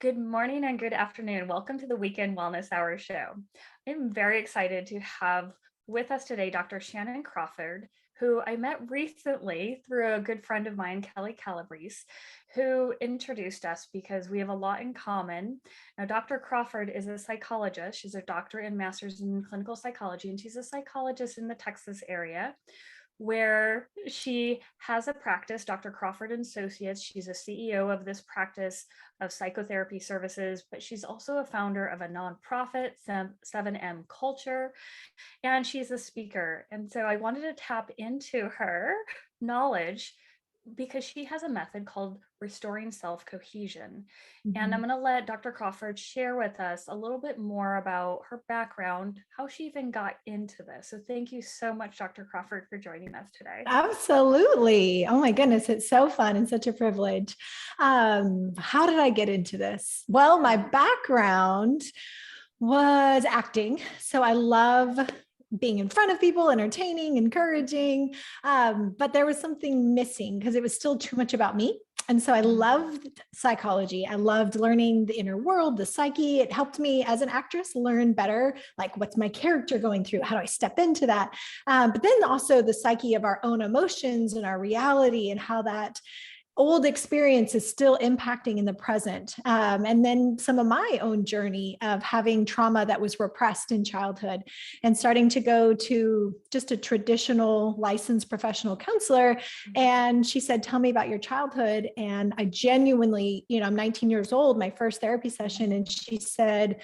Good morning and good afternoon. Welcome to the Weekend Wellness Hour show. I'm very excited to have with us today Dr. Shannon Crawford, who I met recently through a good friend of mine, Kelly Calabrese, who introduced us because we have a lot in common. Now, Dr. Crawford is a psychologist. She's a doctorate and master's in clinical psychology, and she's a psychologist in the Texas area, where she has a practice, Dr. Crawford and Associates. She's a CEO of this practice of psychotherapy services, but she's also a founder of a nonprofit, 7M Culture, and she's a speaker. And so I wanted to tap into her knowledge because she has a method called restoring self-cohesion. And I'm going to let Dr. Crawford share with us a little bit more about her background, how she even got into this. So thank you so much, Dr. Crawford, for joining us today. Absolutely. Oh my goodness. It's so fun and such a privilege. How did I get into this? Well, my background was acting. So I love being in front of people, entertaining, encouraging. But there was something missing because it was still too much about me. And so I loved psychology. I loved learning the inner world, the psyche. It helped me as an actress learn better, like what's my character going through? How do I step into that? But then also the psyche of our own emotions and our reality and how that old experience is still impacting in the present. And then some of my own journey of having trauma that was repressed in childhood and starting to go to just a traditional licensed professional counselor. And she said, tell me about your childhood. And I genuinely, I'm 19 years old, my first therapy session. And she said,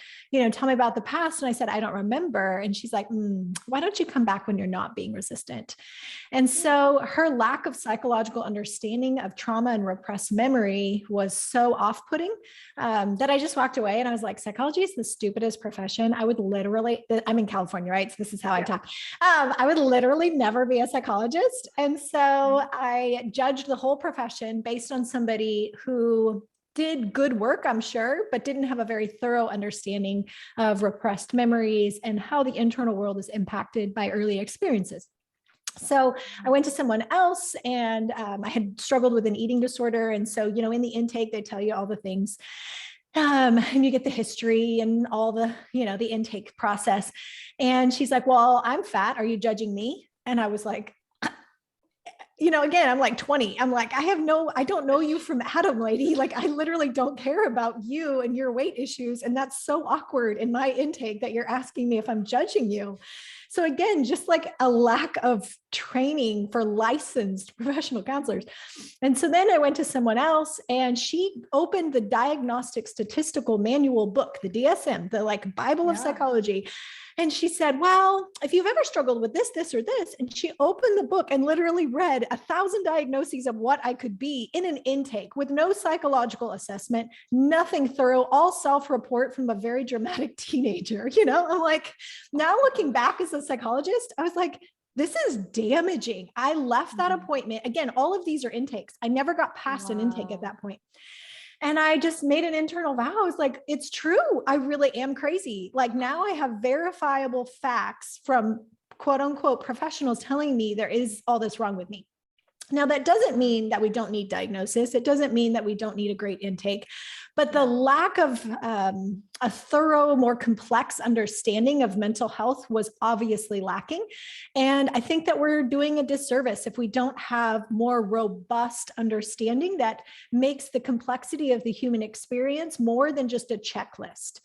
tell me about the past. And I said, I don't remember. And she's like, why don't you come back when you're not being resistant? And so her lack of psychological understanding of trauma and repressed memory was so off-putting that I just walked away and I was like, psychology is the stupidest profession. I would literally, I'm in California, right? So this is how I talk. I would literally never be a psychologist. And so I judged the whole profession based on somebody who did good work, I'm sure, but didn't have a very thorough understanding of repressed memories and how the internal world is impacted by early experiences. So I went to someone else and I had struggled with an eating disorder. And so, in the intake, they tell you all the things and you get the history and all the, the intake process. And she's like, well, I'm fat. Are you judging me? And I was like, again, I'm like 20. I'm like, I don't know you from Adam, lady. Like, I literally don't care about you and your weight issues. And that's so awkward in my intake that you're asking me if I'm judging you. So again, just like a lack of training for licensed professional counselors. And so then I went to someone else and she opened the Diagnostic Statistical Manual book, the DSM, the like Bible of psychology. And she said, well, if you've ever struggled with this, this, or this, and she opened the book and literally read 1,000 diagnoses of what I could be in an intake with no psychological assessment, nothing thorough, all self-report from a very dramatic teenager. I'm like, now looking back as a psychologist, I was like, this is damaging. I left that appointment. Again, all of these are intakes. I never got past an intake at that point. And I just made an internal vow. I was like, it's true. I really am crazy. Like now I have verifiable facts from quote unquote professionals telling me there is all this wrong with me. Now, that doesn't mean that we don't need diagnosis. It doesn't mean that we don't need a great intake, but the lack of a thorough, more complex understanding of mental health was obviously lacking. And I think that we're doing a disservice if we don't have more robust understanding that makes the complexity of the human experience more than just a checklist.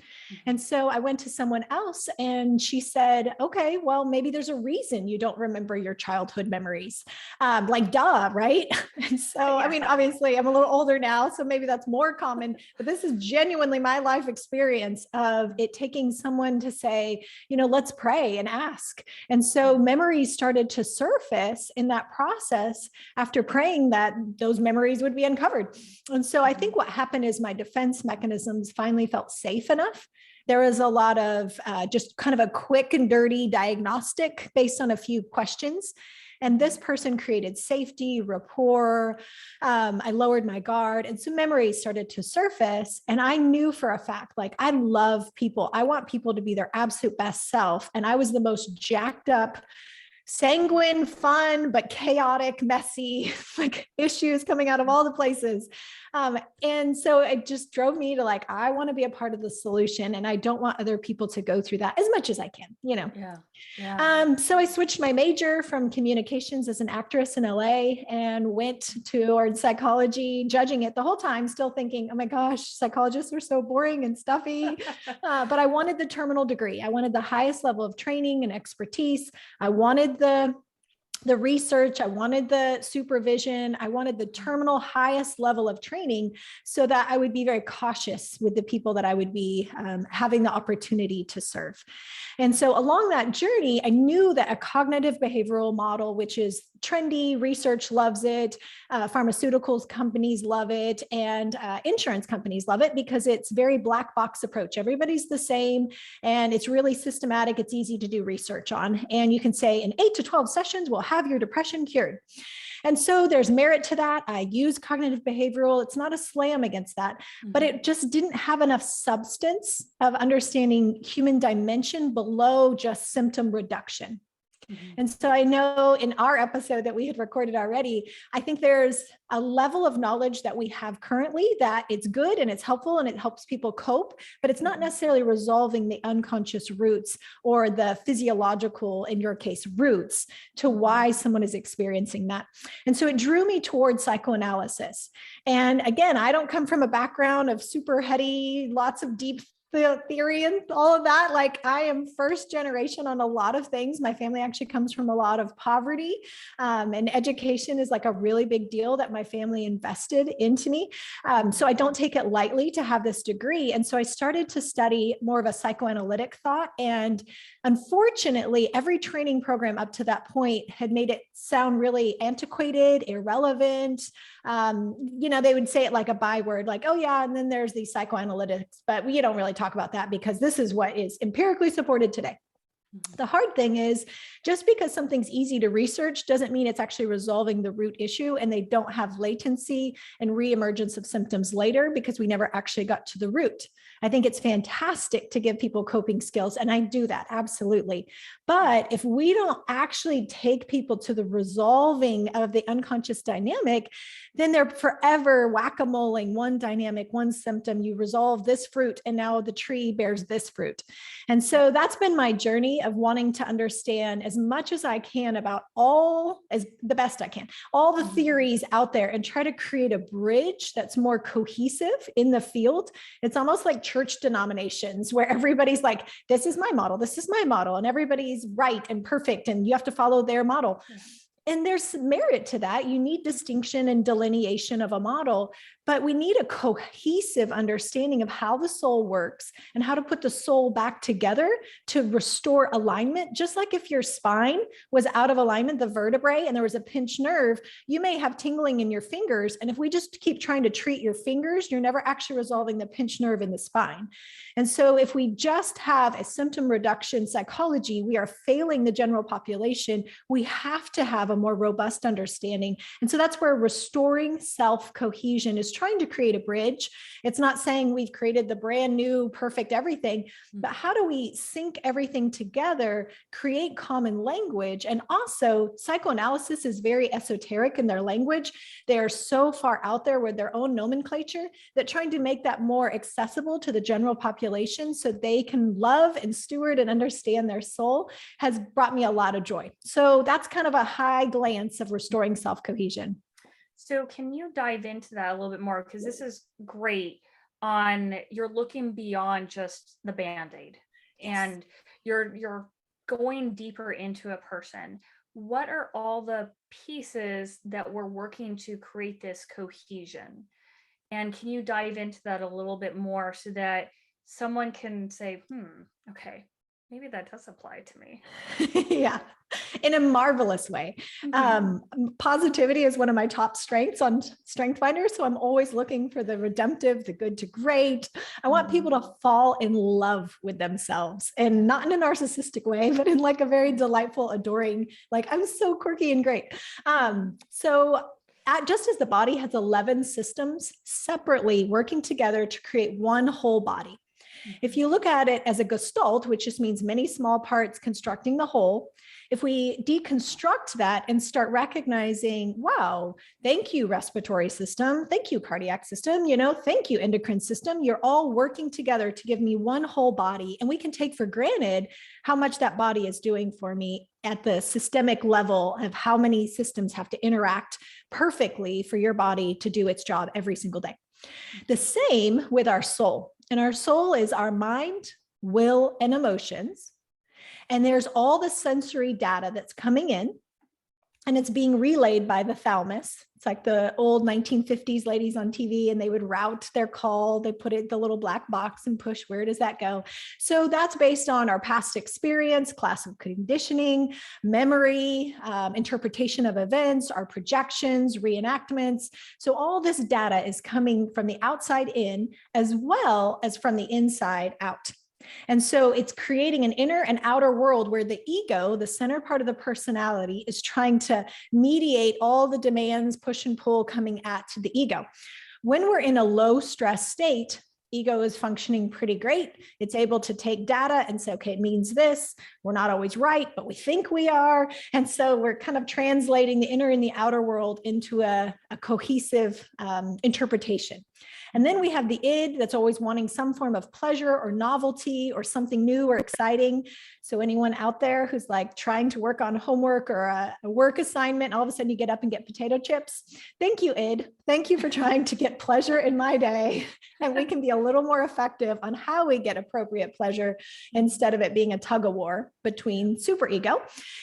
And so I went to someone else and she said, okay, well, maybe there's a reason you don't remember your childhood memories. Like, duh, right? And so, I mean, obviously I'm a little older now, so maybe that's more common, but this is genuinely my life experience of it taking someone to say, let's pray and ask. And so memories started to surface in that process after praying that those memories would be uncovered. And so I think what happened is my defense mechanisms finally felt safe enough. There was a lot of just kind of a quick and dirty diagnostic based on a few questions. And this person created safety, rapport. I lowered my guard. And so memories started to surface. And I knew for a fact, like, I love people. I want people to be their absolute best self. And I was the most jacked up sanguine, fun, but chaotic, messy, like issues coming out of all the places. And so it just drove me to like, I want to be a part of the solution, and I don't want other people to go through that as much as I can, you know? Yeah. Yeah. So I switched my major from communications as an actress in LA and went toward psychology, judging it the whole time, still thinking, oh my gosh, psychologists are so boring and stuffy. But I wanted the terminal degree. I wanted the highest level of training and expertise. I wanted the research, I wanted the supervision, I wanted the terminal highest level of training so that I would be very cautious with the people that I would be having the opportunity to serve. And so along that journey, I knew that a cognitive behavioral model, which is trendy, research loves it, pharmaceuticals companies love it, and insurance companies love it because it's very black box approach. Everybody's the same, and it's really systematic. It's easy to do research on. And you can say in 8 to 12 sessions, we'll have your depression cured. And so there's merit to that. I use cognitive behavioral. It's not a slam against that, but it just didn't have enough substance of understanding human dimension below just symptom reduction. And so I know in our episode that we had recorded already, I think there's a level of knowledge that we have currently that it's good and it's helpful and it helps people cope, but it's not necessarily resolving the unconscious roots or the physiological, in your case, roots to why someone is experiencing that. And so it drew me towards psychoanalysis. And again, I don't come from a background of super heady, lots of deep theory and all of that. Like, I am first generation on a lot of things. My family actually comes from a lot of poverty, and education is like a really big deal that my family invested into me. So I don't take it lightly to have this degree. And so I started to study more of a psychoanalytic thought. And unfortunately, every training program up to that point had made it sound really antiquated, irrelevant. They would say it like a byword, like, oh yeah, and then there's these psychoanalytics, but we don't really talk about that because this is what is empirically supported today. The hard thing is, just because something's easy to research doesn't mean it's actually resolving the root issue, and they don't have latency and reemergence of symptoms later because we never actually got to the root. I think it's fantastic to give people coping skills, and I do that, absolutely. But if we don't actually take people to the resolving of the unconscious dynamic, then they're forever whack-a-moling one dynamic, one symptom. You resolve this fruit, and now the tree bears this fruit. And so that's been my journey of wanting to understand as much as I can about as the best I can, all the theories out there, and try to create a bridge that's more cohesive in the field. It's almost like church denominations where everybody's like, this is my model, this is my model, and everybody's right and perfect, and you have to follow their model. And there's merit to that. You need distinction and delineation of a model, but we need a cohesive understanding of how the soul works and how to put the soul back together to restore alignment. Just like if your spine was out of alignment, the vertebrae, and there was a pinched nerve, you may have tingling in your fingers. And if we just keep trying to treat your fingers, you're never actually resolving the pinched nerve in the spine. And so if we just have a symptom reduction psychology, we are failing the general population. We have to have a more robust understanding. And so that's where restoring self-cohesion is trying to create a bridge. It's not saying we've created the brand new perfect everything, but how do we sync everything together, create common language? And also, psychoanalysis is very esoteric in their language. They are so far out there with their own nomenclature that trying to make that more accessible to the general population so they can love and steward and understand their soul has brought me a lot of joy. So that's kind of a high glance of restoring self-cohesion. So can you dive into that a little bit more? Because this is great on, you're looking beyond just the Band-Aid. Yes. And you're going deeper into a person. What are all the pieces that we're working to create this cohesion? And can you dive into that a little bit more so that someone can say, okay, maybe that does apply to me. Yeah, in a marvelous way. Positivity is one of my top strengths on Strength Finder. So I'm always looking for the redemptive, the good to great. I want people to fall in love with themselves, and not in a narcissistic way, but in like a very delightful, adoring, like, I'm so quirky and great. Just as the body has 11 systems separately working together to create one whole body. If you look at it as a gestalt, which just means many small parts constructing the whole, if we deconstruct that and start recognizing, wow, thank you, respiratory system. Thank you, cardiac system. Thank you, endocrine system. You're all working together to give me one whole body. And we can take for granted how much that body is doing for me at the systemic level of how many systems have to interact perfectly for your body to do its job every single day. The same with our soul. And our soul is our mind, will, and emotions. And there's all the sensory data that's coming in, and it's being relayed by the thalamus. It's like the old 1950s ladies on TV, and they would route their call. They put it in the little black box and push, where does that go? So that's based on our past experience, classical conditioning, memory, interpretation of events, our projections, reenactments. So all this data is coming from the outside in, as well as from the inside out. And so it's creating an inner and outer world where the ego, the center part of the personality, is trying to mediate all the demands, push and pull coming at the ego. When we're in a low stress state, ego is functioning pretty great. It's able to take data and say, okay, it means this. We're not always right, but we think we are. And so we're kind of translating the inner and the outer world into a cohesive interpretation. And then we have the id that's always wanting some form of pleasure or novelty or something new or exciting. So anyone out there who's like trying to work on homework or a work assignment, all of a sudden you get up and get potato chips. Thank you, id. Thank you for trying to get pleasure in my day. And we can be a little more effective on how we get appropriate pleasure instead of it being a tug of war between superego.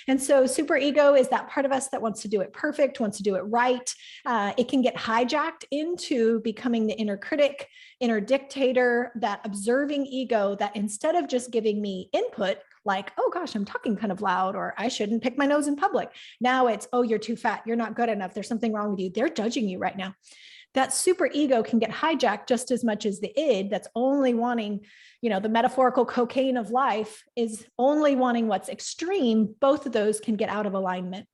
And so superego is that part of us that wants to do it perfect, wants to do it right. It can get hijacked into becoming the inner critic, inner dictator, that observing ego that instead of just giving me input, like, oh gosh, I'm talking kind of loud, or I shouldn't pick my nose in public. Now it's, oh, you're too fat. You're not good enough. There's something wrong with you. They're judging you right now. That super ego can get hijacked just as much as the id that's only wanting, the metaphorical cocaine of life is only wanting what's extreme. Both of those can get out of alignment.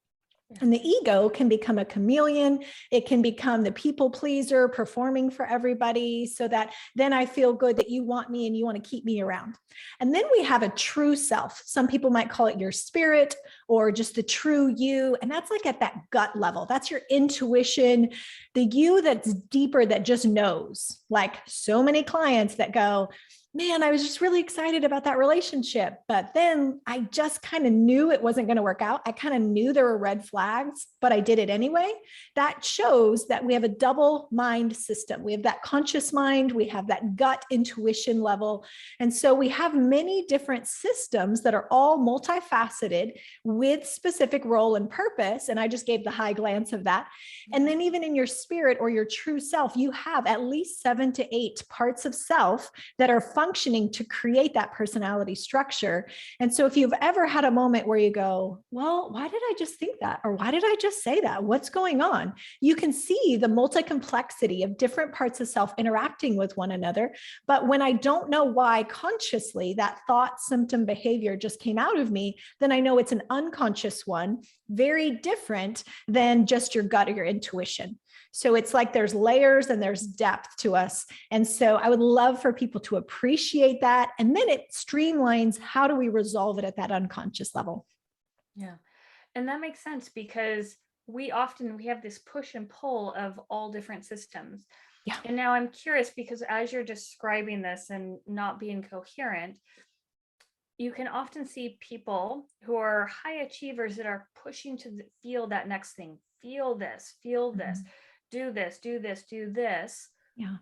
And the ego can become a chameleon. It can become the people pleaser, performing for everybody, so that then I feel good that you want me and you want to keep me around. And then we have a true self. Some people might call it your spirit or just the true you. And that's like at that gut level. That's your intuition, the you that's deeper, that just knows. Like so many clients that go, man, I was just really excited about that relationship, but then I just kind of knew it wasn't going to work out. I kind of knew there were red flags, but I did it anyway. That shows that we have a double mind system. We have that conscious mind, we have that gut intuition level. And so we have many different systems that are all multifaceted with specific role and purpose. And I just gave the high glance of that. And then even in your spirit or your true self, you have at least 7 to 8 parts of self that are functioning to create that personality structure. And so if you've ever had a moment where you go, well, why did I just think that? Or why did I just say that? What's going on? You can see the multi-complexity of different parts of self interacting with one another. But when I don't know why consciously that thought, symptom, behavior just came out of me, then I know it's an unconscious one, very different than just your gut or your intuition. So it's like there's layers and there's depth to us. And so I would love for people to appreciate that. And then it streamlines, how do we resolve it at that unconscious level? Yeah. And that makes sense because we have this push and pull of all different systems. Yeah. And now I'm curious because as you're describing this and not being coherent, you can often see people who are high achievers that are pushing to feel that next thing, feel this, do this, do this, do this. Yeah.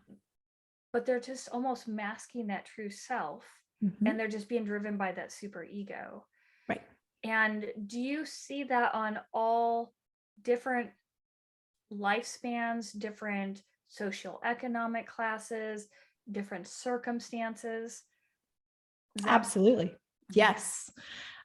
But they're just almost masking that true self. Mm-hmm. And they're just being driven by that super ego. Right. And do you see that on all different lifespans, different socioeconomic classes, different circumstances? Absolutely. Yes.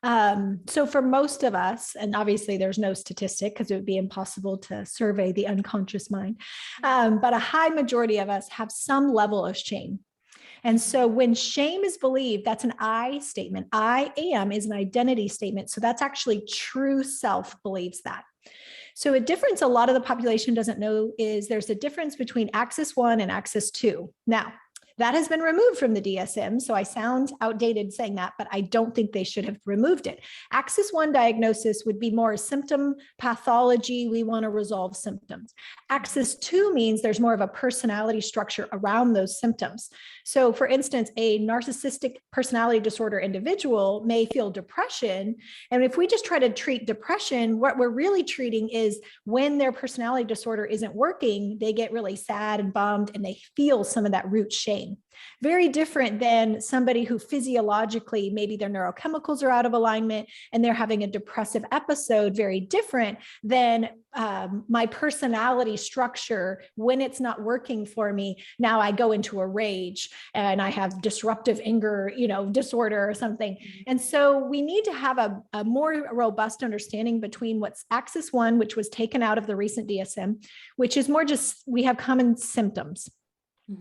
So for most of us, and obviously there's no statistic because it would be impossible to survey the unconscious mind, but a high majority of us have some level of shame. And so when shame is believed, that's an I statement. I am is an identity statement. So that's actually true self believes that. So a difference a lot of the population doesn't know is there's a difference between axis 1 and axis 2. Now, That has been removed from the DSM. So I sound outdated saying that, but I don't think they should have removed it. Axis 1 diagnosis would be more symptom pathology. We want to resolve symptoms. Axis 2 means there's more of a personality structure around those symptoms. So for instance, a narcissistic personality disorder individual may feel depression. And if we just try to treat depression, what we're really treating is when their personality disorder isn't working, they get really sad and bummed and they feel some of that root shame. Very different than somebody who physiologically, maybe their neurochemicals are out of alignment and they're having a depressive episode. Very different than my personality structure. When it's not working for me, now I go into a rage and I have disruptive anger, disorder or something. And so we need to have a more robust understanding between what's axis 1, which was taken out of the recent DSM, which is more just, we have common symptoms,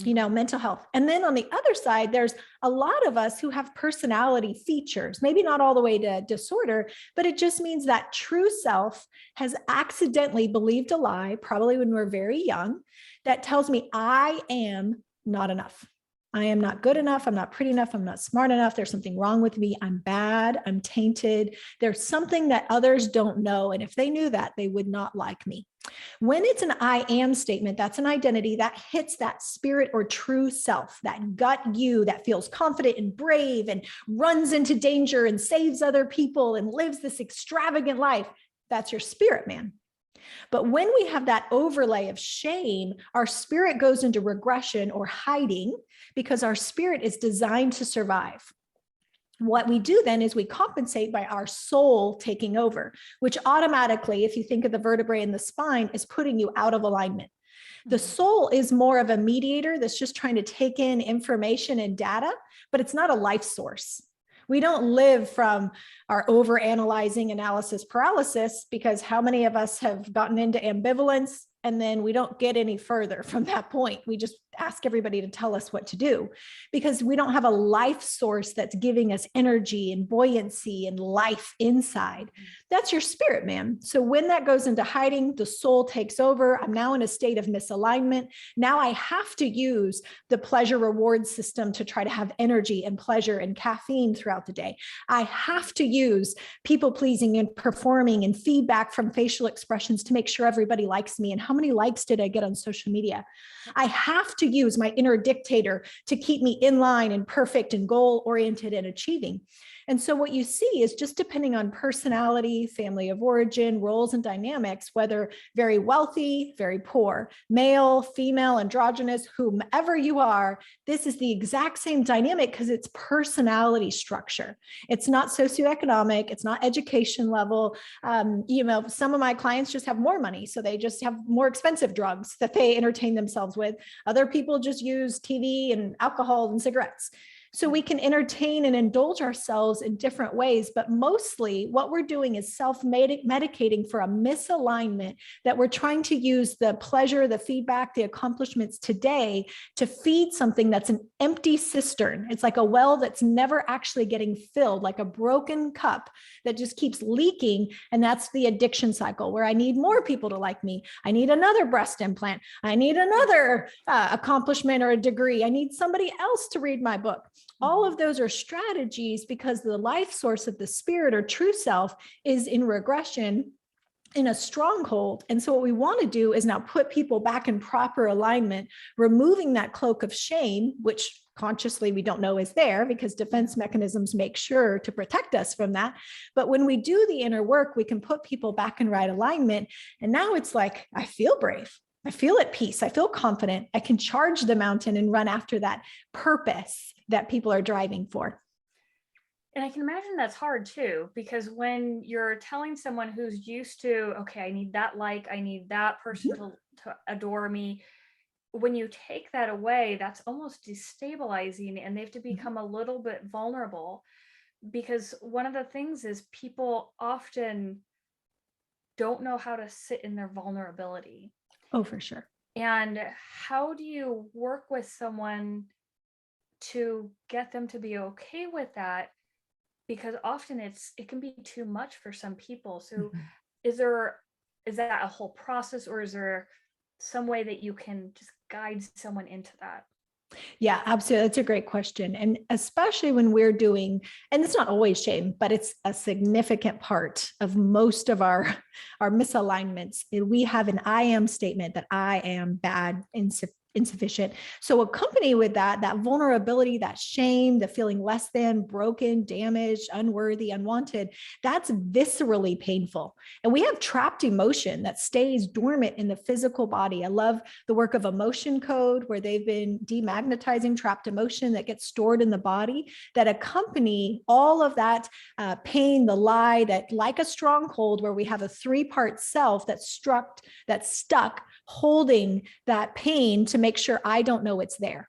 mental health. And then on the other side, there's a lot of us who have personality features, maybe not all the way to disorder, but it just means that true self has accidentally believed a lie, probably when we're very young, that tells me I am not enough. I am not good enough. I'm not pretty enough. I'm not smart enough. There's something wrong with me. I'm bad. I'm tainted. There's something that others don't know. And if they knew that, they would not like me. When it's an I am statement, that's an identity that hits that spirit or true self, that gut you that feels confident and brave and runs into danger and saves other people and lives this extravagant life. That's your spirit man. But when we have that overlay of shame, our spirit goes into regression or hiding because our spirit is designed to survive. What we do then is we compensate by our soul taking over, which automatically, if you think of the vertebrae in the spine, is putting you out of alignment. The soul is more of a mediator that's just trying to take in information and data, but it's not a life source. We don't live from our overanalyzing analysis paralysis, because how many of us have gotten into ambivalence and then we don't get any further from that point? We just ask everybody to tell us what to do because we don't have a life source that's giving us energy and buoyancy and life inside. That's your spirit man. So when that goes into hiding, the soul takes over. I'm now in a state of misalignment. Now I have to use the pleasure reward system to try to have energy and pleasure and caffeine throughout the day. I have to use people pleasing and performing and feedback from facial expressions to make sure everybody likes me. And how many likes did I get on social media? I have to use my inner dictator to keep me in line and perfect and goal oriented and achieving. And so what you see is just depending on personality, family of origin, roles and dynamics, whether very wealthy, very poor, male, female, androgynous, whomever you are, this is the exact same dynamic because it's personality structure. It's not socioeconomic. It's not education level. Some of my clients just have more money, so they just have more expensive drugs that they entertain themselves with. Other people just use TV and alcohol and cigarettes. So we can entertain and indulge ourselves in different ways, but mostly what we're doing is self-medicating for a misalignment that we're trying to use the pleasure, the feedback, the accomplishments today to feed something that's an empty cistern. It's like a well that's never actually getting filled, like a broken cup that just keeps leaking. And that's the addiction cycle where I need more people to like me. I need another breast implant. I need another accomplishment or a degree. I need somebody else to read my book. All of those are strategies because the life source of the spirit or true self is in regression, in a stronghold. And so what we want to do is now put people back in proper alignment, removing that cloak of shame, which consciously we don't know is there because defense mechanisms make sure to protect us from that. But when we do the inner work, we can put people back in right alignment. And now it's like, I feel brave. I feel at peace. I feel confident. I can charge the mountain and run after that purpose that people are driving for. And I can imagine that's hard too, because when you're telling someone who's used to, okay, I need that like, I need that person to adore me. When you take that away, that's almost destabilizing and they have to become a little bit vulnerable, because one of the things is people often don't know how to sit in their vulnerability. Oh, for sure. And how do you work with someone to get them to be okay with that? Because often it can be too much for some people. So is that a whole process, or is there some way that you can just guide someone into that? Yeah, absolutely. That's a great question. And especially when we're doing, and it's not always shame, but it's a significant part of most of our misalignments. We have an I am statement that I am bad, insufficient. So accompany with that vulnerability, that shame, the feeling less than, broken, damaged, unworthy, unwanted, that's viscerally painful. And we have trapped emotion that stays dormant in the physical body. I love the work of emotion code, where they've been demagnetizing trapped emotion that gets stored in the body, that accompany all of that pain, the lie, that like a stronghold, where we have a 3-part self that's stuck holding that pain to make sure I don't know it's there.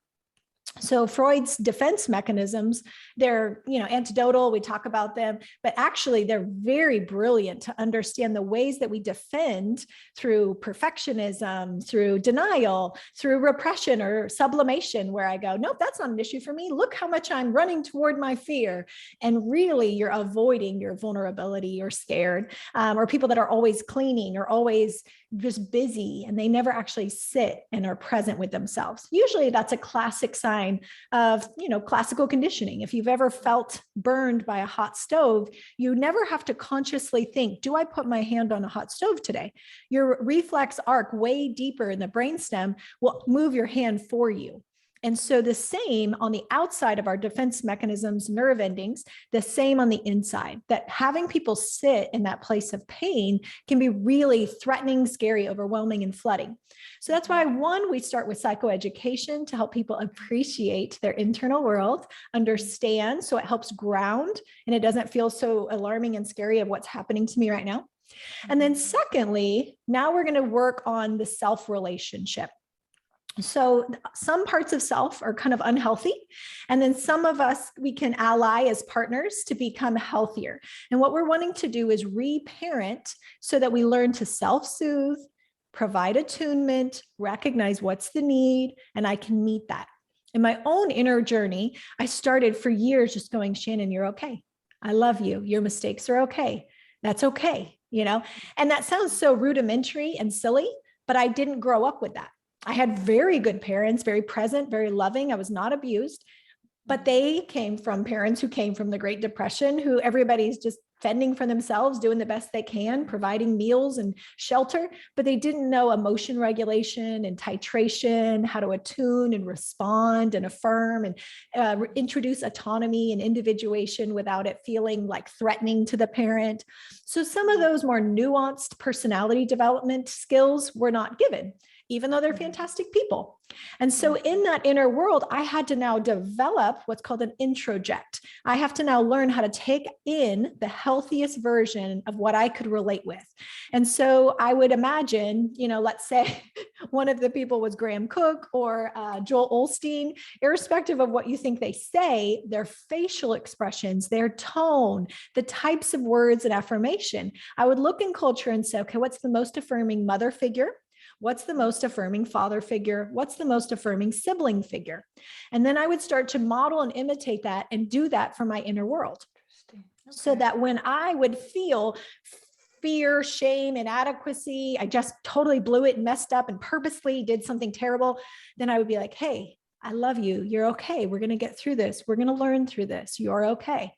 So Freud's defense mechanisms, they're, anecdotal, we talk about them, but actually they're very brilliant to understand the ways that we defend through perfectionism, through denial, through repression or sublimation, where I go, nope, that's not an issue for me. Look how much I'm running toward my fear. And really you're avoiding your vulnerability, you're scared, or people that are always cleaning or always just busy, and they never actually sit and are present with themselves. Usually that's a classic sign of, classical conditioning. If you've ever felt burned by a hot stove, you never have to consciously think, do I put my hand on a hot stove today? Your reflex arc way deeper in the brainstem will move your hand for you. And so the same on the outside of our defense mechanisms, nerve endings, the same on the inside, that having people sit in that place of pain can be really threatening, scary, overwhelming, and flooding. So that's why, one, we start with psychoeducation to help people appreciate their internal world, understand, so it helps ground and it doesn't feel so alarming and scary of what's happening to me right now. And then secondly, now we're going to work on the self relationship. So some parts of self are kind of unhealthy. And then some of us, we can ally as partners to become healthier. And what we're wanting to do is reparent so that we learn to self-soothe, provide attunement, recognize what's the need, and I can meet that. In my own inner journey, I started for years just going, Shannon, you're okay. I love you. Your mistakes are okay. That's okay. And that sounds so rudimentary and silly, but I didn't grow up with that. I had very good parents, very present, very loving. I was not abused, but they came from parents who came from the Great Depression, who everybody's just fending for themselves, doing the best they can, providing meals and shelter, but they didn't know emotion regulation and titration, how to attune and respond and affirm and introduce autonomy and individuation without it feeling like threatening to the parent. So some of those more nuanced personality development skills were not given, even though they're fantastic people. And so in that inner world, I had to now develop what's called an introject. I have to now learn how to take in the healthiest version of what I could relate with. And so I would imagine, let's say one of the people was Graham Cook or Joel Osteen, irrespective of what you think they say, their facial expressions, their tone, the types of words and affirmation, I would look in culture and say, okay, what's the most affirming mother figure? What's the most affirming father figure? What's the most affirming sibling figure? And then I would start to model and imitate that and do that for my inner world. Okay. So that when I would feel fear, shame, inadequacy, I just totally blew it and messed up and purposely did something terrible, then I would be like, hey, I love you. You're okay. We're going to get through this. We're going to learn through this. You're okay.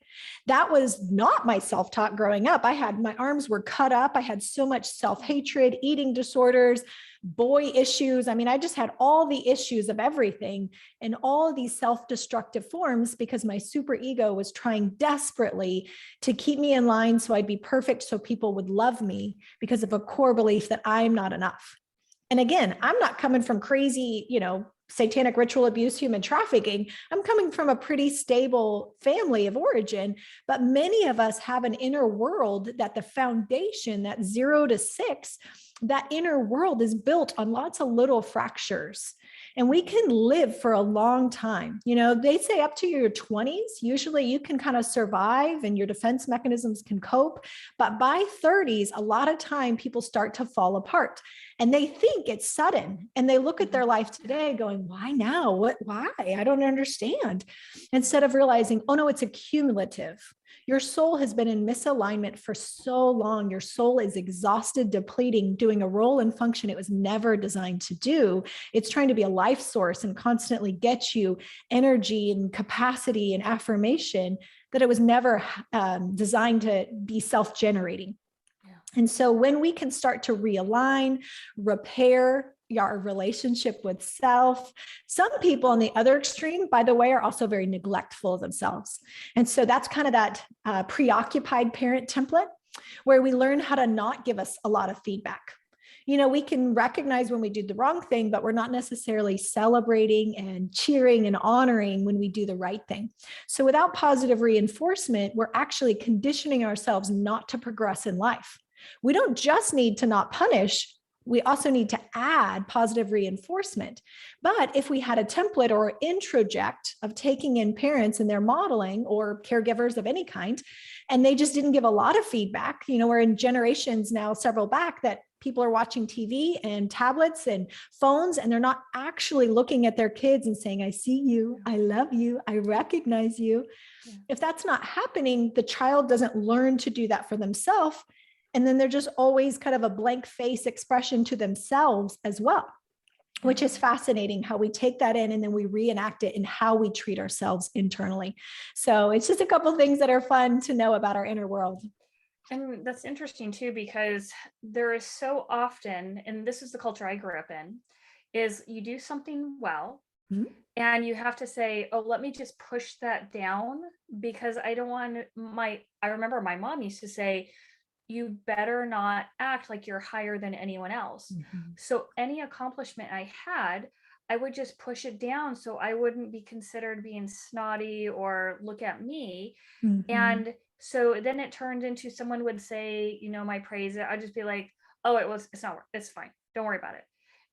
That was not my self-talk growing up. My arms were cut up. I had so much self-hatred, eating disorders, boy issues. I just had all the issues of everything and all of these self-destructive forms because my superego was trying desperately to keep me in line so I'd be perfect so people would love me because of a core belief that I'm not enough. And again, I'm not coming from crazy, satanic ritual abuse, human trafficking. I'm coming from a pretty stable family of origin, but many of us have an inner world that the foundation, that 0 to 6, that inner world is built on lots of little fractures. And we can live for a long time. They say up to your 20s, usually you can kind of survive and your defense mechanisms can cope. But by 30s, a lot of time people start to fall apart and they think it's sudden. And they look at their life today going, why now? Why? I don't understand. Instead of realizing, oh no, it's accumulative. Your soul has been in misalignment for so long. Your soul is exhausted, depleting, doing a role and function it was never designed to do. It's trying to be a life source and constantly get you energy and capacity and affirmation that it was never designed to be self-generating. And so when we can start to realign, repair our relationship with self, some people on the other extreme, by the way, are also very neglectful of themselves. And so that's kind of that preoccupied parent template where we learn how to not give us a lot of feedback. You know, we can recognize when we do the wrong thing, but we're not necessarily celebrating and cheering and honoring when we do the right thing. So without positive reinforcement, we're actually conditioning ourselves not to progress in life. We don't just need to not punish, we also need to add positive reinforcement. But if we had a template or introject of taking in parents and their modeling or caregivers of any kind, and they just didn't give a lot of feedback, you know, we're in generations now, several back, that people are watching TV and tablets and phones, and they're not actually looking at their kids and saying, I see you, I love you, I recognize you. Yeah. If that's not happening, the child doesn't learn to do that for themselves. And then they're just always kind of a blank face expression to themselves as well, which is fascinating how we take that in and then we reenact it in how we treat ourselves internally. So it's just a couple of things that are fun to know about our inner world. And that's interesting too, because there is so often, and this is the culture I grew up in, is you do something well, and you have to say, oh, let me just push that down because I don't want I remember my mom used to say, you better not act like you're higher than anyone else. So any accomplishment I had, I would just push it down so I wouldn't be considered being snotty or look at me. And so then it turned into someone would say, you know, my praise, I'd just be like, oh, it's fine. Don't worry about it.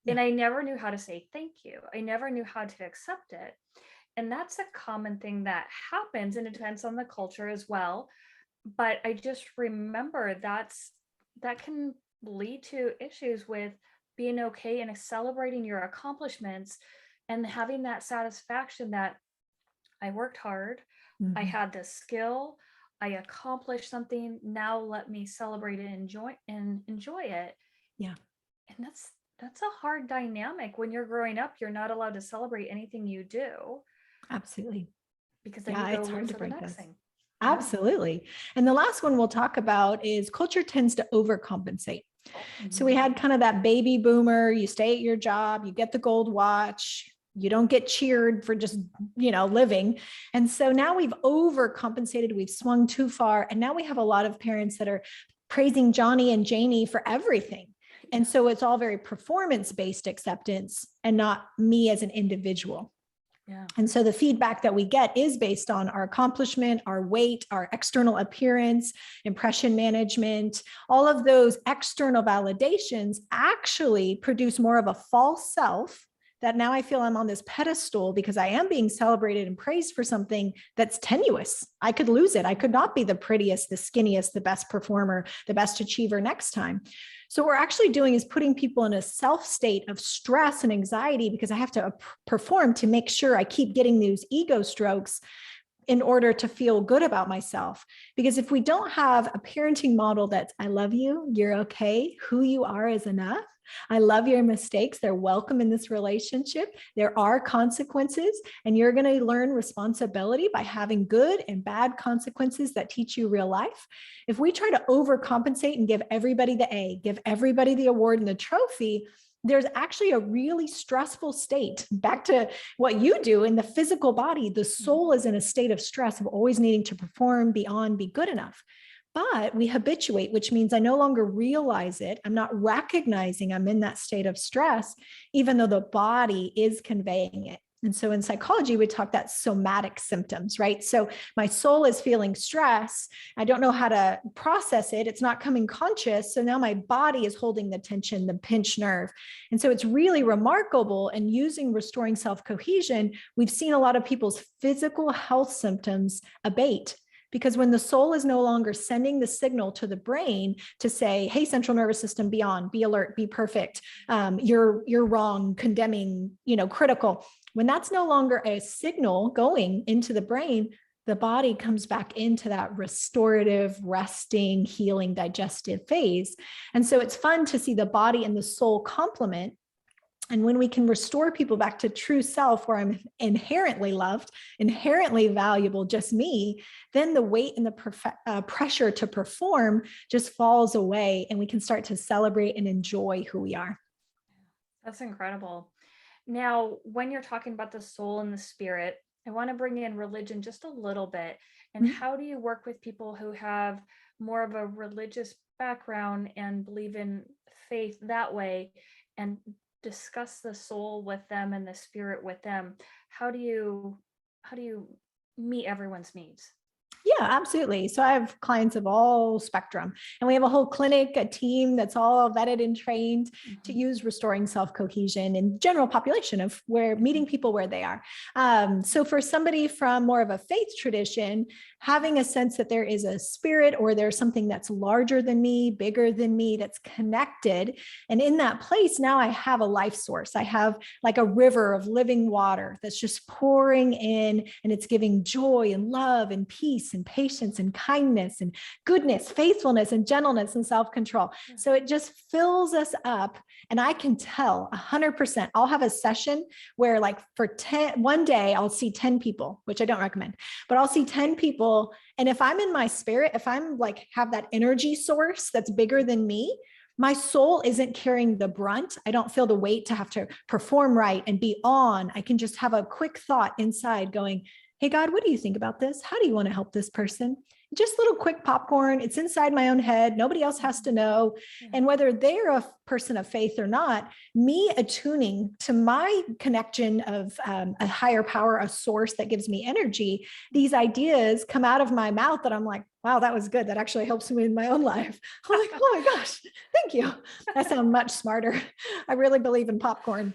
And I never knew how to say thank you. I never knew how to accept it. And that's a common thing that happens, and it depends on the culture as well. But I just remember that can lead to issues with being okay and celebrating your accomplishments and having that satisfaction that I worked hard, I had this skill, I accomplished something. Now let me celebrate and enjoy it. Yeah. And that's a hard dynamic. When you're growing up, you're not allowed to celebrate anything you do. Absolutely. Because then you go look for the next thing. Absolutely. And the last one we'll talk about is culture tends to overcompensate. So we had kind of that baby boomer, you stay at your job, you get the gold watch, you don't get cheered for just, you know, living. And so now we've overcompensated, we've swung too far. And now we have a lot of parents that are praising Johnny and Janie for everything. And so it's all very performance-based acceptance and not me as an individual. Yeah. And so the feedback that we get is based on our accomplishment, our weight, our external appearance, impression management. All of those external validations actually produce more of a false self that now I feel I'm on this pedestal because I am being celebrated and praised for something that's tenuous. I could lose it. I could not be the prettiest, the skinniest, the best performer, the best achiever next time. So what we're actually doing is putting people in a self state of stress and anxiety because I have to perform to make sure I keep getting these ego strokes in order to feel good about myself. Because if we don't have a parenting model that's, I love you, you're okay, who you are is enough. I love your mistakes. They're welcome in this relationship. There are consequences, and you're going to learn responsibility by having good and bad consequences that teach you real life. If we try to overcompensate and give everybody the A, give everybody the award and the trophy, there's actually a really stressful state. Back to what you do in the physical body, the soul is in a state of stress of always needing to perform, be on, be good enough. But we habituate, which means I no longer realize it. I'm not recognizing I'm in that state of stress, even though the body is conveying it. And so in psychology, we talk that somatic symptoms, right? So my soul is feeling stress. I don't know how to process it. It's not coming conscious. So now my body is holding the tension, the pinched nerve. And so it's really remarkable. And using restoring self-cohesion, we've seen a lot of people's physical health symptoms abate. Because when the soul is no longer sending the signal to the brain to say, hey, central nervous system, be on, be alert, be perfect, you're wrong, condemning, critical. When that's no longer a signal going into the brain, the body comes back into that restorative, resting, healing, digestive phase. And so it's fun to see the body and the soul complement. And when we can restore people back to true self, where I'm inherently loved, inherently valuable, just me, then the weight and the pressure to perform just falls away, and we can start to celebrate and enjoy who we are. That's incredible. Now, when you're talking about the soul and the spirit, I want to bring in religion just a little bit. And how do you work with people who have more of a religious background and believe in faith that way, and discuss the soul with them and the spirit with them? How do you meet everyone's needs? Yeah, absolutely. So I have clients of all spectrum, and we have a whole clinic, a team that's all vetted and trained to use restoring self-cohesion in general population of where meeting people where they are. So for somebody from more of a faith tradition, having a sense that there is a spirit or there's something that's larger than me, bigger than me, that's connected. And in that place, now I have a life source. I have like a river of living water that's just pouring in, and it's giving joy and love and peace and patience and kindness and goodness, faithfulness and gentleness and self-control. So it just fills us up. And I can tell 100%, I'll have a session where like for 1 day, I'll see 10 people, which I don't recommend, but I'll see 10 people. And if I'm in my spirit, if I'm like, have that energy source that's bigger than me, my soul isn't carrying the brunt. I don't feel the weight to have to perform right and be on. I can just have a quick thought inside going, hey, God, what do you think about this? How do you want to help this person? Just little quick popcorn. It's inside my own head. Nobody else has to know. And whether they're a person of faith or not, me attuning to my connection of a higher power, a source that gives me energy, these ideas come out of my mouth that I'm like, wow, that was good. That actually helps me in my own life. I'm like, oh my gosh, thank you. I sound much smarter. I really believe in popcorn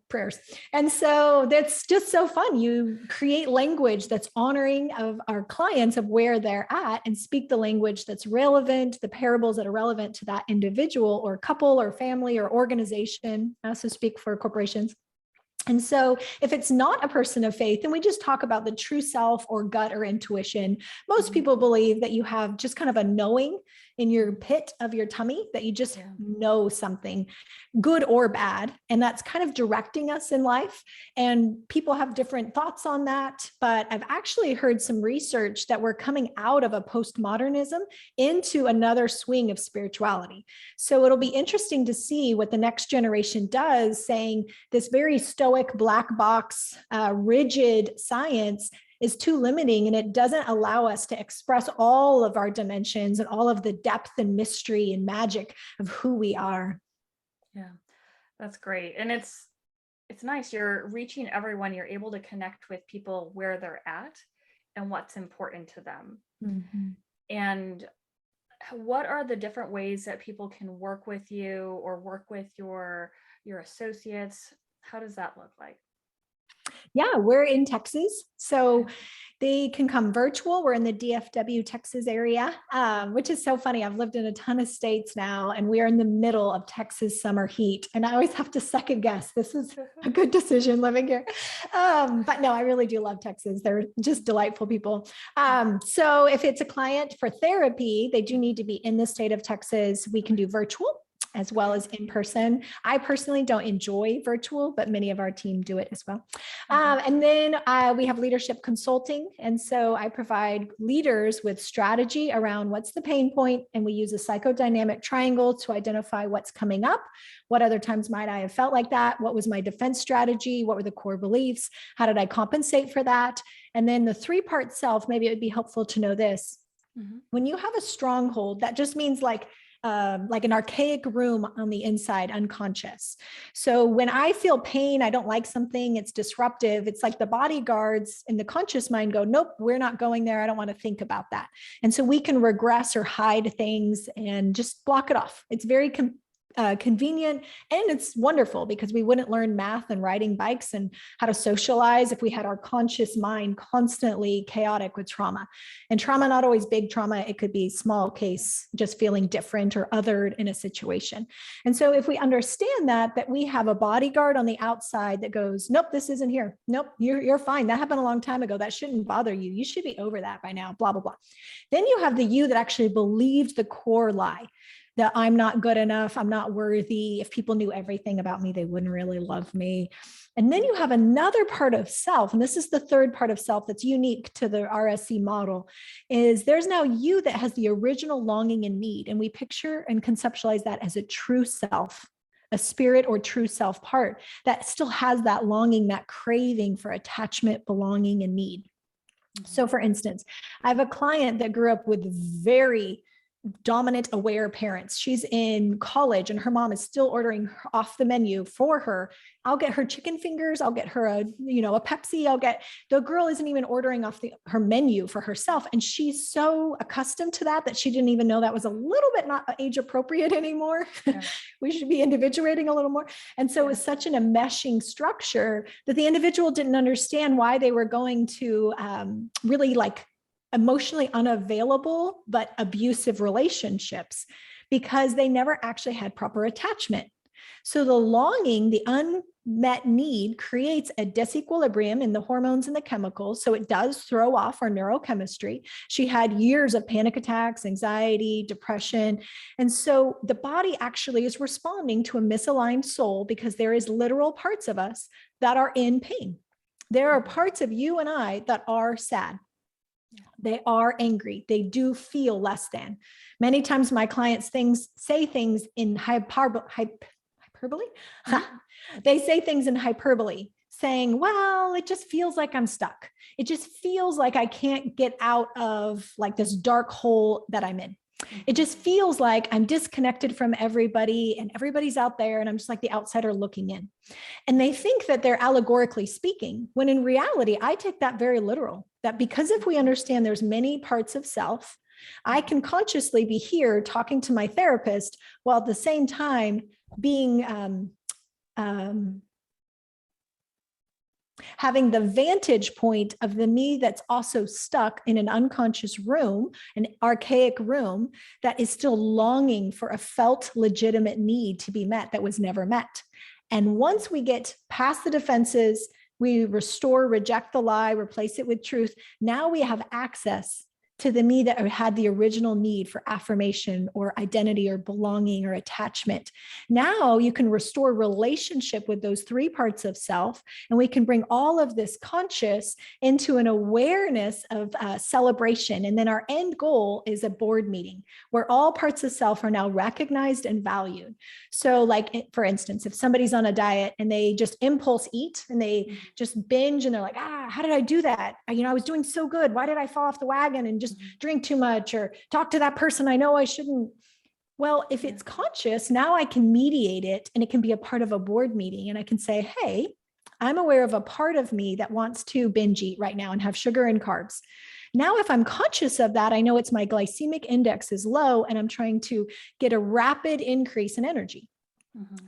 prayers. And so that's just so fun. You create language that's honoring of our clients of where they're at, and speak the language that's relevant, the parables that are relevant to that individual or couple or family or organization. I also speak for corporations. And so if it's not a person of faith, then we just talk about the true self or gut or intuition. Most people believe that you have just kind of a knowing in your pit of your tummy, that you just know something, good or bad. And that's kind of directing us in life. And people have different thoughts on that. But I've actually heard some research that we're coming out of a postmodernism into another swing of spirituality. So it'll be interesting to see what the next generation does, saying this very stoic black box, rigid science is too limiting, and it doesn't allow us to express all of our dimensions and all of the depth and mystery and magic of who we are. Yeah, that's great. And it's nice. You're reaching everyone. You're able to connect with people where they're at and what's important to them. And what are the different ways that people can work with you or work with your associates? How does that look like? Yeah, we're in Texas, so they can come virtual. We're in the DFW, Texas area, which is so funny. I've lived in a ton of states now, and we are in the middle of Texas summer heat. And I always have to second guess, this is a good decision living here. But no, I really do love Texas. They're just delightful people. So if it's a client for therapy, they do need to be in the state of Texas. We can do virtual as well as in person. I personally don't enjoy virtual, but many of our team do it as well. And then we have leadership consulting. And so I provide leaders with strategy around what's the pain point, and we use a psychodynamic triangle to identify what's coming up. What other times might I have felt like that? What was my defense strategy? What were the core beliefs? How did I compensate for that? And then the 3-part self, maybe it would be helpful to know this. When you have a stronghold, that just means like an archaic room on the inside, unconscious. So when I feel pain, I don't like something, it's disruptive. It's like the bodyguards in the conscious mind go, nope, we're not going there. I don't want to think about that. And so we can regress or hide things and just block it off. It's very convenient, and it's wonderful because we wouldn't learn math and riding bikes and how to socialize if we had our conscious mind constantly chaotic with trauma. And trauma, not always big trauma, it could be small case, just feeling different or othered in a situation. And so if we understand that we have a bodyguard on the outside that goes, nope, this isn't here. Nope, you're fine. That happened a long time ago. That shouldn't bother you. You should be over that by now, blah, blah, blah. Then you have the you that actually believed the core lie, that I'm not good enough, I'm not worthy. If people knew everything about me, they wouldn't really love me. And then you have another part of self, and this is the third part of self that's unique to the RSC model, is there's now you that has the original longing and need. And we picture and conceptualize that as a true self, a spirit or true self part that still has that longing, that craving for attachment, belonging, and need. So for instance, I have a client that grew up with very dominant, aware parents. She's in college and her mom is still ordering off the menu for her. I'll get her chicken fingers. I'll get her a Pepsi. The girl isn't even ordering off her menu for herself. And she's so accustomed to that she didn't even know that was a little bit not age appropriate anymore. Yeah. We should be individuating a little more. And so it was such an enmeshing structure that the individual didn't understand why they were going to really emotionally unavailable, but abusive relationships, because they never actually had proper attachment. So the longing, the unmet need, creates a disequilibrium in the hormones and the chemicals. So it does throw off our neurochemistry. She had years of panic attacks, anxiety, depression. And so the body actually is responding to a misaligned soul, because there is literal parts of us that are in pain. There are parts of you and I that are sad. They are angry. They do feel less than. Many times my clients say things in hyperbole. They say things in hyperbole, saying, well, it just feels like I'm stuck. It just feels like I can't get out of this dark hole that I'm in. It just feels like I'm disconnected from everybody and everybody's out there and I'm just like the outsider looking in. And they think that they're allegorically speaking, when in reality, I take that very literal. That because if we understand there's many parts of self, I can consciously be here talking to my therapist while at the same time being having the vantage point of the me that's also stuck in an unconscious room, an archaic room, that is still longing for a felt legitimate need to be met that was never met. And once we get past the defenses, we restore, reject the lie, replace it with truth. Now we have access to the me that had the original need for affirmation or identity or belonging or attachment. Now you can restore relationship with those three parts of self, and we can bring all of this conscious into an awareness of celebration. And then our end goal is a board meeting where all parts of self are now recognized and valued. So for instance, if somebody's on a diet and they just impulse eat and they just binge and they're like, how did I do that? I was doing so good. Why did I fall off the wagon and just drink too much or talk to that person I know I shouldn't? Well, if it's conscious, now I can mediate it and it can be a part of a board meeting. And I can say, hey, I'm aware of a part of me that wants to binge eat right now and have sugar and carbs. Now, if I'm conscious of that, I know it's my glycemic index is low and I'm trying to get a rapid increase in energy.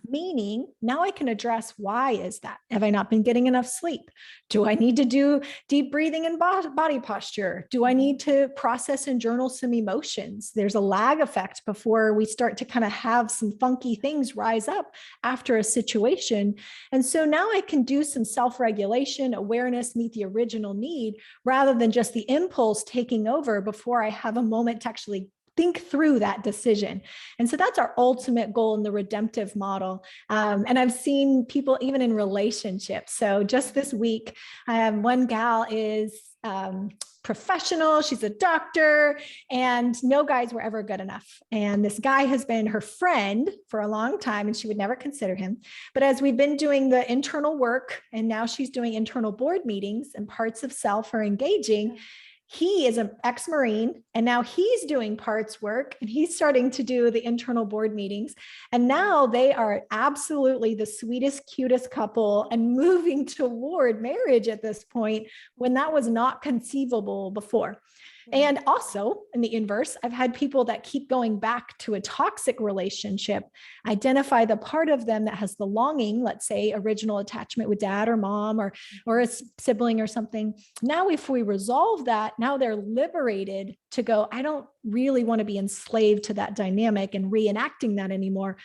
Meaning now I can address, why is that? Have I not been getting enough sleep? Do I need to do deep breathing and body posture? Do I need to process and journal some emotions? There's a lag effect before we start to kind of have some funky things rise up after a situation. And so now I can do some self-regulation, awareness, meet the original need, rather than just the impulse taking over before I have a moment to actually think through that decision. And so that's our ultimate goal in the redemptive model. And I've seen people even in relationships. So just this week, one gal is professional. She's a doctor and no guys were ever good enough. And this guy has been her friend for a long time and she would never consider him. But as we've been doing the internal work and now she's doing internal board meetings and parts of self are engaging, he is an ex-Marine and now he's doing parts work and he's starting to do the internal board meetings. And now they are absolutely the sweetest, cutest couple and moving toward marriage at this point when that was not conceivable before. And also in the inverse, I've had people that keep going back to a toxic relationship, identify the part of them that has the longing, let's say original attachment with dad or mom or a sibling or something. Now, if we resolve that, now they're liberated to go, I don't really want to be enslaved to that dynamic and reenacting that anymore.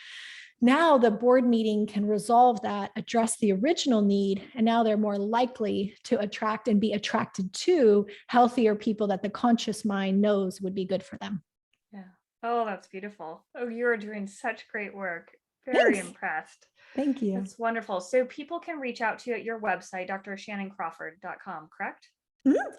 Now the board meeting can resolve that, address the original need, and now they're more likely to attract and be attracted to healthier people that the conscious mind knows would be good for them. Yeah. Oh, that's beautiful. Oh, you're doing such great work. Very Thanks. impressed. Thank you. That's wonderful. So people can reach out to you at your website, drshannoncrawford.com, correct?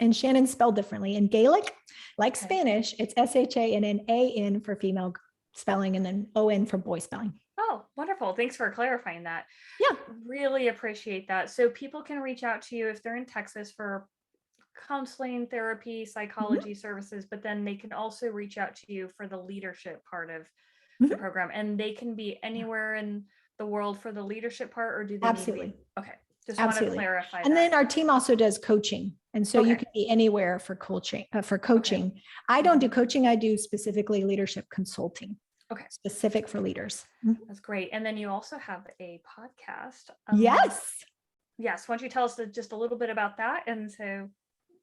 And Shannon spelled differently. In Gaelic, like Spanish, it's Shannan for female spelling and then On for boy spelling. Oh, wonderful. Thanks for clarifying that. Yeah. Really appreciate that. So people can reach out to you if they're in Texas for counseling, therapy, psychology services, but then they can also reach out to you for the leadership part of the program. And they can be anywhere in the world for the leadership part, or do they Absolutely. need to be? Okay. Just want to clarify And that. then our team also does coaching. And so you can be anywhere for coaching. I don't do coaching. I do specifically leadership consulting. Okay. Specific for leaders. That's great. And then you also have a podcast. Yes. Yes. Why don't you tell us just a little bit about that? And so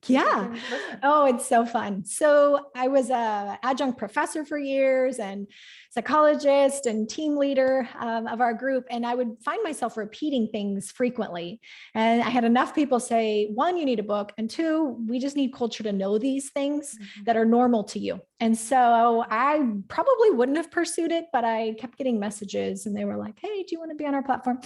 yeah. Oh, it's so fun. So I was a adjunct professor for years and psychologist and team leader of our group. And I would find myself repeating things frequently. And I had enough people say, one, you need a book. And two, we just need culture to know these things that are normal to you. And so I probably wouldn't have pursued it, but I kept getting messages and they were like, hey, do you want to be on our platform?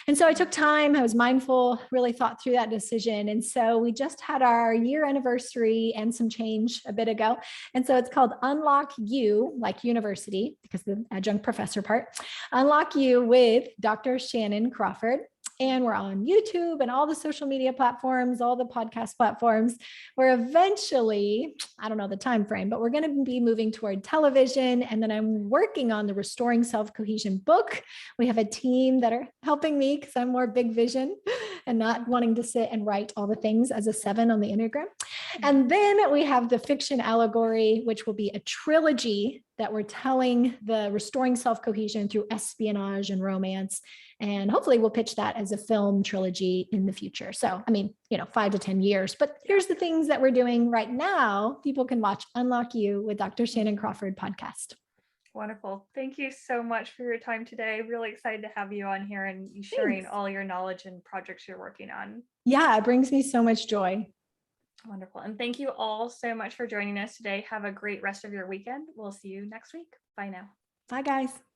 And so I took time, I was mindful, really thought through that decision. And so we just had our year anniversary and some change a bit ago. And so it's called Unlock You, like university, because the adjunct professor part, Unlock You with Dr. Shannon Crawford. And we're on YouTube and all the social media platforms, all the podcast platforms. We're eventually, I don't know the time frame, but we're going to be moving toward television. And then I'm working on the Restoring Self-Cohesion book. We have a team that are helping me because I'm more big vision and not wanting to sit and write all the things as a 7 on the Enneagram. And then we have the fiction allegory, which will be a trilogy that we're telling the restoring self-cohesion through espionage and romance. And hopefully we'll pitch that as a film trilogy in the future. So, 5 to 10 years, but here's the things that we're doing right now. People can watch Unlock You with Dr. Shannon Crawford podcast. Wonderful. Thank you so much for your time today. Really excited to have you on here and you sharing all your knowledge and projects you're working on. Yeah, it brings me so much joy. Wonderful. And thank you all so much for joining us today. Have a great rest of your weekend. We'll see you next week. Bye now. Bye, guys.